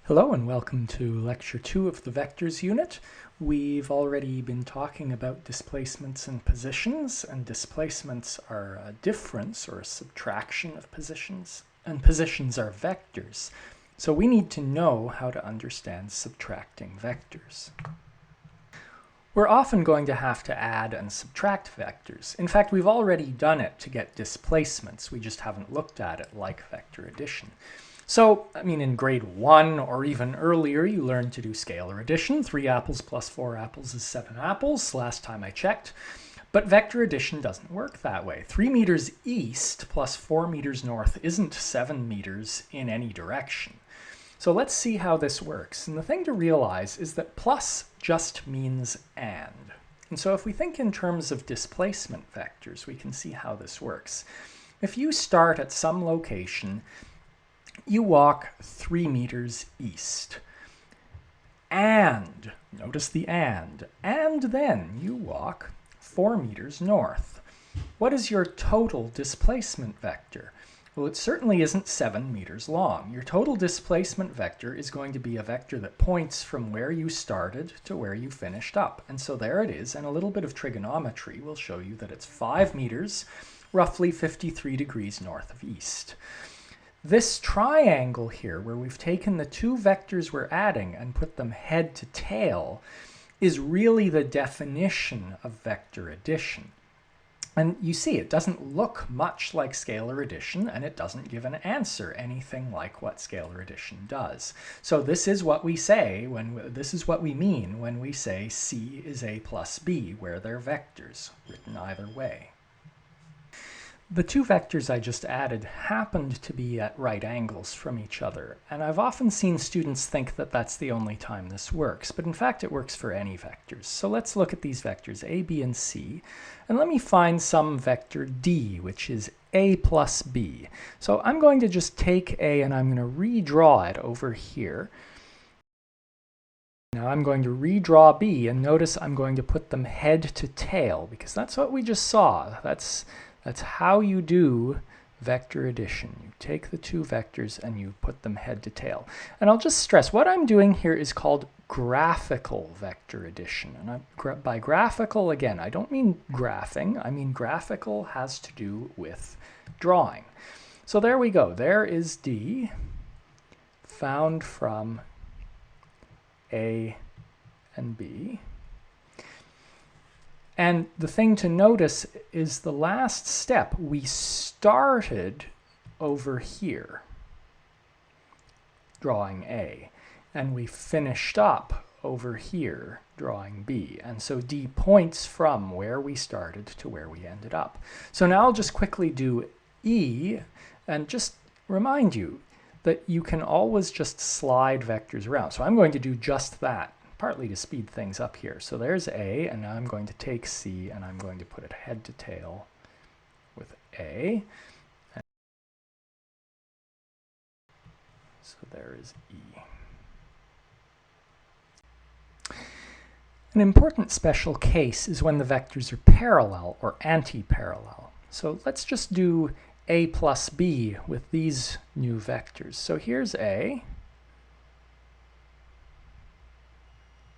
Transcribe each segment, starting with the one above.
Hello and welcome to Lecture 2 of the Vectors unit. We've already been talking about displacements and positions, and displacements are a difference or a subtraction of positions, and positions are vectors. So we need to know how to understand subtracting vectors. We're often going to have to add and subtract vectors. In fact, we've already done it to get displacements. We just haven't looked at it like vector addition. So, in grade 1 or even earlier, you learned to do scalar addition. 3 apples plus 4 apples is 7 apples, last time I checked. But vector addition doesn't work that way. 3 meters east plus 4 meters north isn't 7 meters in any direction. So let's see how this works. And the thing to realize is that plus just means and. And so if we think in terms of displacement vectors, we can see how this works. If you start at some location, you walk 3 meters east, and, notice the and then you walk 4 meters north. What is your total displacement vector? Well, it certainly isn't 7 meters long. Your total displacement vector is going to be a vector that points from where you started to where you finished up. And so there it is, and a little bit of trigonometry will show you that it's 5 meters, roughly 53 degrees north of east. This triangle here, where we've taken the two vectors we're adding and put them head to tail, is really the definition of vector addition. And you see, it doesn't look much like scalar addition, and it doesn't give an answer anything like what scalar addition does. So this is what we say this is what we mean when we say C is A plus B, where they're vectors, written either way. The two vectors I just added happened to be at right angles from each other, and I've often seen students think that that's the only time this works, but in fact it works for any vectors. So let's look at these vectors a, b, and c, and let me find some vector d, which is a plus b. So I'm going to just take a and I'm going to redraw it over here. Now I'm going to redraw b, and notice I'm going to put them head to tail, because that's what we just saw. That's how you do vector addition. You take the two vectors and you put them head to tail. And I'll just stress, what I'm doing here is called graphical vector addition. And by graphical, again, I don't mean graphing. I mean graphical has to do with drawing. So there we go. There is D, found from A and B. And the thing to notice is the last step. We started over here, drawing A, and we finished up over here, drawing B. And so D points from where we started to where we ended up. So now I'll just quickly do E, and just remind you that you can always just slide vectors around. So I'm going to do just that, partly to speed things up here. So there's A, and now I'm going to take C, and I'm going to put it head to tail with A. And so there is E. An important special case is when the vectors are parallel or anti-parallel. So let's just do A plus B with these new vectors. So here's A.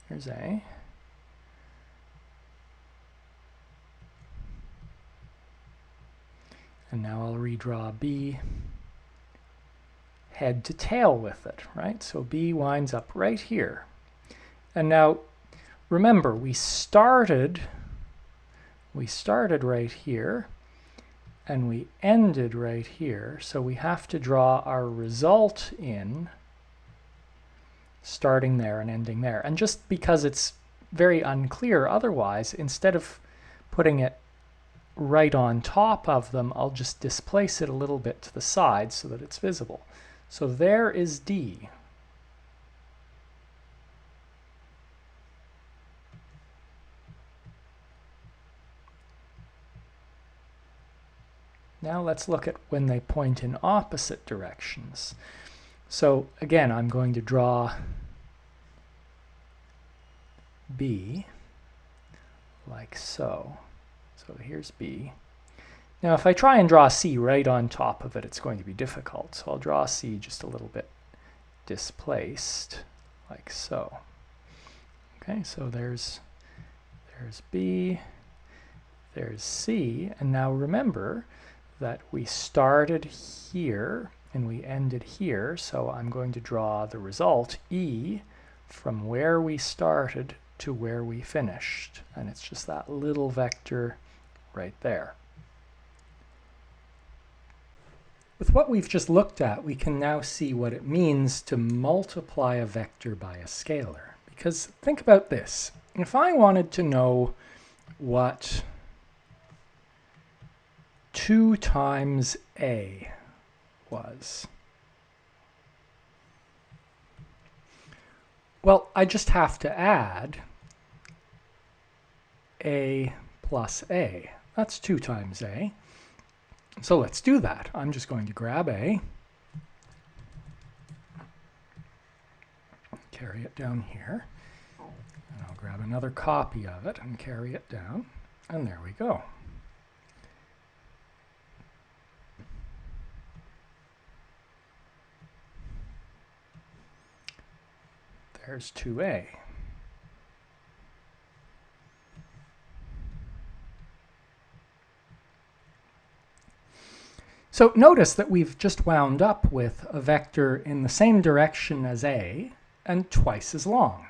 Here's A. And now I'll redraw B head to tail with it, right? So B winds up right here. And now remember, we started right here and we ended right here. So we have to draw our result in starting there and ending there. And just because it's very unclear otherwise, instead of putting it right on top of them, I'll just displace it a little bit to the side so that it's visible. So there is D. Now let's look at when they point in opposite directions. So again, I'm going to draw B like so. So here's B. Now if I try and draw C right on top of it, it's going to be difficult. So I'll draw C just a little bit displaced like so. Okay, so there's B, there's C, and now remember that we started here and we ended here, so I'm going to draw the result, E, from where we started to where we finished. And it's just that little vector right there. With what we've just looked at, we can now see what it means to multiply a vector by a scalar. Because think about this. If I wanted to know what 2 times A was, well, I just have to add A plus A. That's 2 times A. So let's do that. I'm just going to grab A, carry it down here, and I'll grab another copy of it and carry it down, and there we go. There's 2A. So notice that we've just wound up with a vector in the same direction as A and twice as long.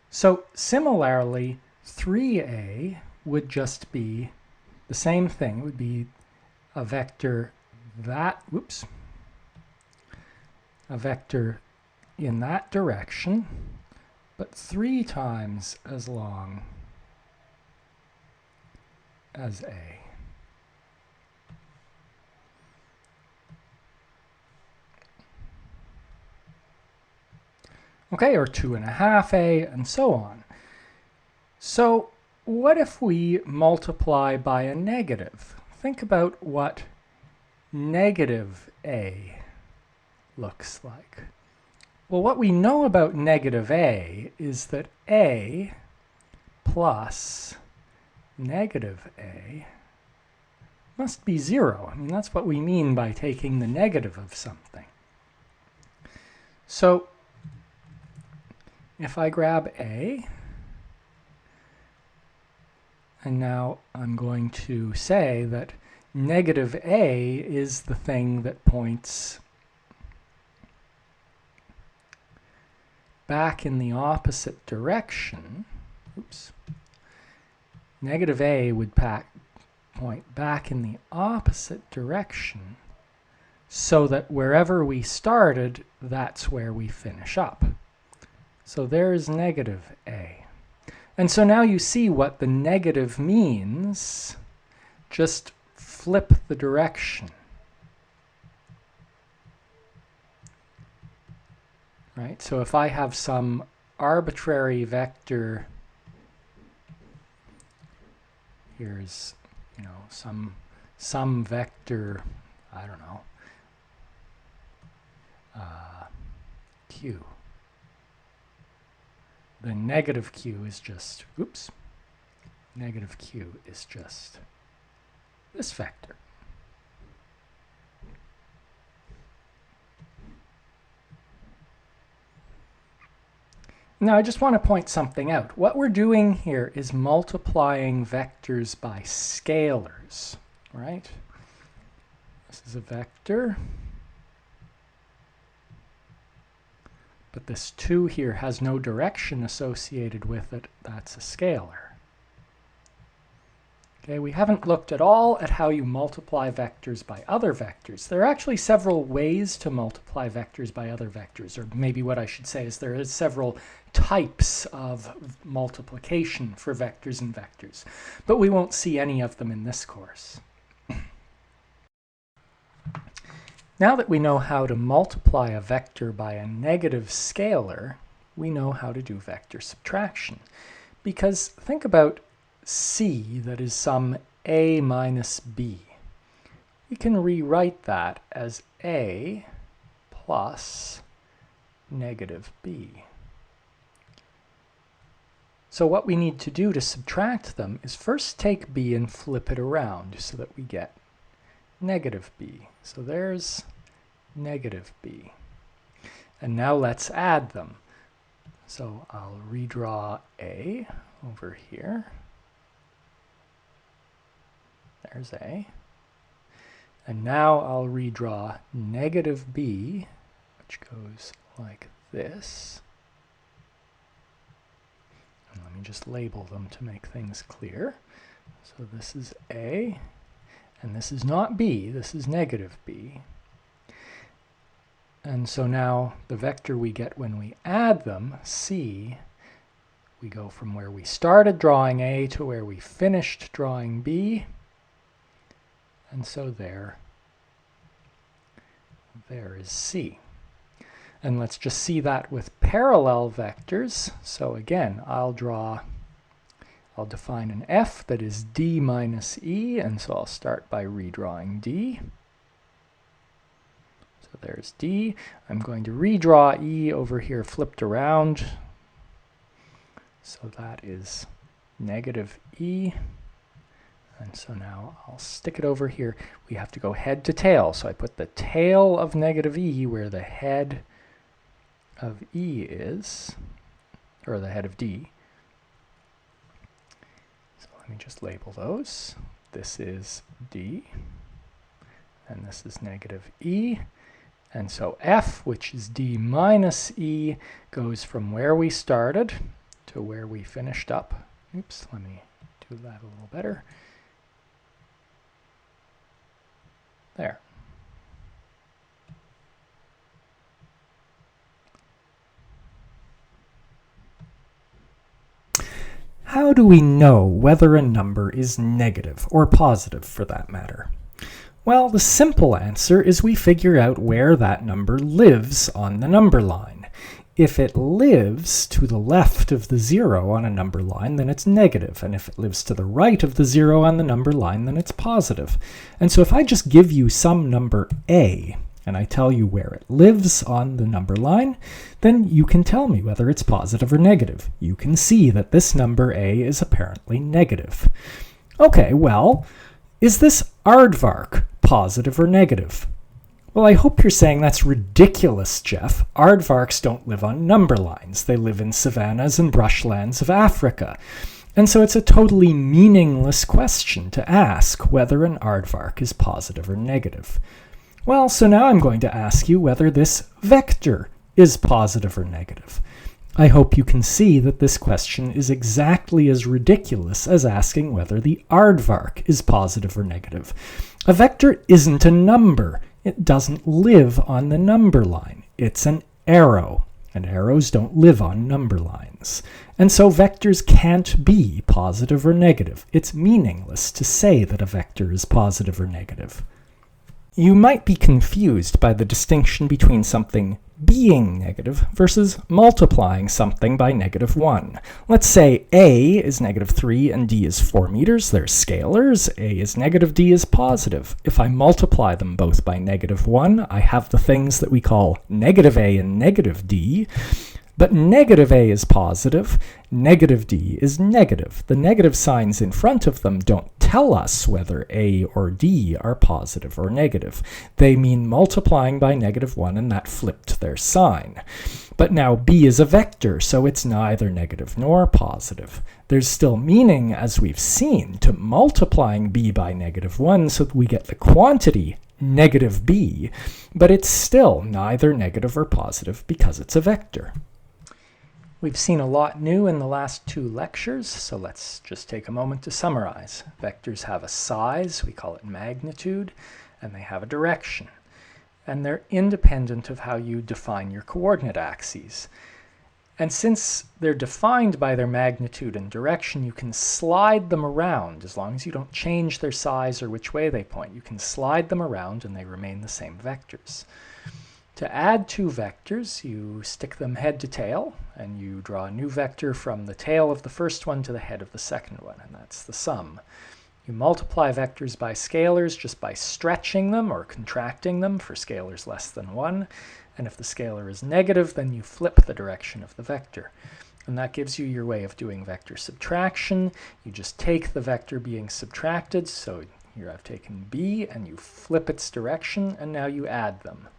So similarly, 3A would just be the same thing. It would be a vector a vector in that direction, but 3 times as long as A. Okay, or 2.5A, and so on. So what if we multiply by a negative? Think about what negative A looks like. Well, what we know about negative A is that A plus negative A must be 0. I mean, that's what we mean by taking the negative of something. So if I grab A, and now I'm going to say that negative A is the thing that points back in the opposite direction. Oops. Negative A would point back in the opposite direction so that wherever we started, that's where we finish up. So there's negative A. And so now you see what the negative means. Just flip the direction. Right? So if I have some arbitrary vector, here's, you know, some vector, I don't know, Q. The negative Q is just, oops, negative Q is just this vector. Now I just want to point something out. What we're doing here is multiplying vectors by scalars, right? This is a vector. But this 2 here has no direction associated with it. That's a scalar. Okay, we haven't looked at all at how you multiply vectors by other vectors. There are actually several ways to multiply vectors by other vectors, or maybe what I should say is there are several types of multiplication for vectors and vectors, but we won't see any of them in this course. Now that we know how to multiply a vector by a negative scalar, we know how to do vector subtraction. Because think about C, that is some A minus B. We can rewrite that as A plus negative B. So what we need to do to subtract them is first take B and flip it around so that we get negative B. So there's negative B. And now let's add them. So I'll redraw A over here. There's A. And now I'll redraw negative B, which goes like this. And let me just label them to make things clear. So this is A, and this is not B, this is negative B. And so now the vector we get when we add them, C, we go from where we started drawing A to where we finished drawing B. And so there is C. And let's just see that with parallel vectors. So again, I'll define an f that is d minus e, and so I'll start by redrawing d. So there's d. I'm going to redraw e over here flipped around. So that is negative e. And so now I'll stick it over here. We have to go head to tail. So I put the tail of negative e where the head of e is, or the head of d. So let me just label those. This is d, and this is negative e. And so f, which is d minus e, goes from where we started to where we finished up. Oops, let me do that a little better. There. How do we know whether a number is negative or positive for that matter? Well, the simple answer is we figure out where that number lives on the number line. If it lives to the left of the 0 on a number line, then it's negative. And if it lives to the right of the 0 on the number line, then it's positive. And so if I just give you some number a, and I tell you where it lives on the number line, then you can tell me whether it's positive or negative. You can see that this number a is apparently negative. Okay, well, is this aardvark positive or negative? Well, I hope you're saying that's ridiculous, Jeff. Aardvarks don't live on number lines. They live in savannas and brushlands of Africa. And so it's a totally meaningless question to ask whether an aardvark is positive or negative. Well, so now I'm going to ask you whether this vector is positive or negative. I hope you can see that this question is exactly as ridiculous as asking whether the aardvark is positive or negative. A vector isn't a number. It doesn't live on the number line. It's an arrow, and arrows don't live on number lines. And so vectors can't be positive or negative. It's meaningless to say that a vector is positive or negative. You might be confused by the distinction between something being negative versus multiplying something by -1. Let's say a is -3 and d is 4 meters. They're scalars. A is negative, d is positive. If I multiply them both by -1, I have the things that we call negative a and negative d. But negative a is positive, negative d is negative. The negative signs in front of them don't tell us whether a or d are positive or negative. They mean multiplying by -1, and that flipped their sign. But now b is a vector, so it's neither negative nor positive. There's still meaning, as we've seen, to multiplying b by -1 so that we get the quantity negative b, but it's still neither negative or positive because it's a vector. We've seen a lot new in the last 2 lectures, so let's just take a moment to summarize. Vectors have a size, we call it magnitude, and they have a direction. And they're independent of how you define your coordinate axes. And since they're defined by their magnitude and direction, you can slide them around as long as you don't change their size or which way they point. You can slide them around and they remain the same vectors. To add 2 vectors, you stick them head to tail, and you draw a new vector from the tail of the first one to the head of the second one, and that's the sum. You multiply vectors by scalars just by stretching them or contracting them for scalars less than 1, and if the scalar is negative, then you flip the direction of the vector. And that gives you your way of doing vector subtraction. You just take the vector being subtracted, so here I've taken b, and you flip its direction, and now you add them.